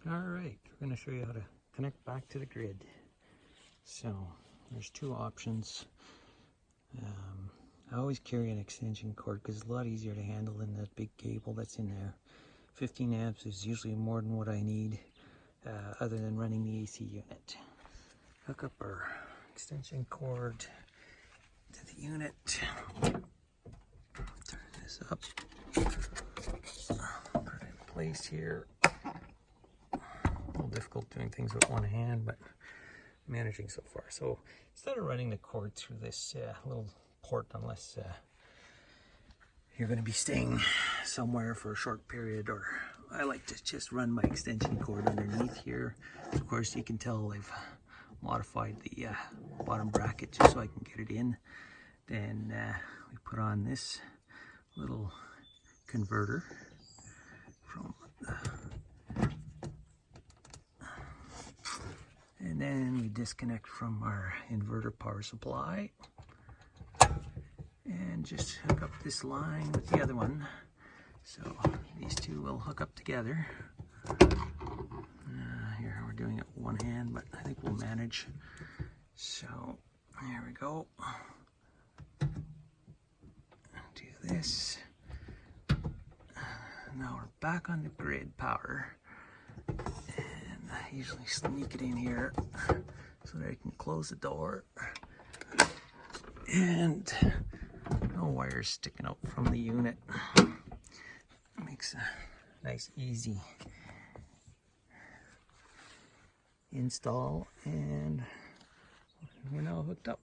Alright, we're going to show you how to connect back to the grid. So, there's two options. I always carry an extension cord because it's a lot easier to handle than that big cable that's in there. 15 amps is usually more than what I need, other than running the AC unit. Hook up our extension cord to the unit. Turn this up. Put it in place here. A little difficult doing things with one hand, but managing so far. So instead of running the cord through this little port, unless you're going to be staying somewhere for a short period, or I like to just run my extension cord underneath here. Of course, you can tell I've modified the bottom bracket just so I can get it in. Then we put on this little converter from and then we disconnect from our inverter power supply and just hook up this line with the other one. So these two will hook up together. Here we're doing it with one hand, but I think we'll manage. So here we go. Do this. Now we're back on the grid power. And I usually sneak it in here so that I can close the door. And no wires sticking out from the unit. Makes a nice, easy install, and we're now hooked up.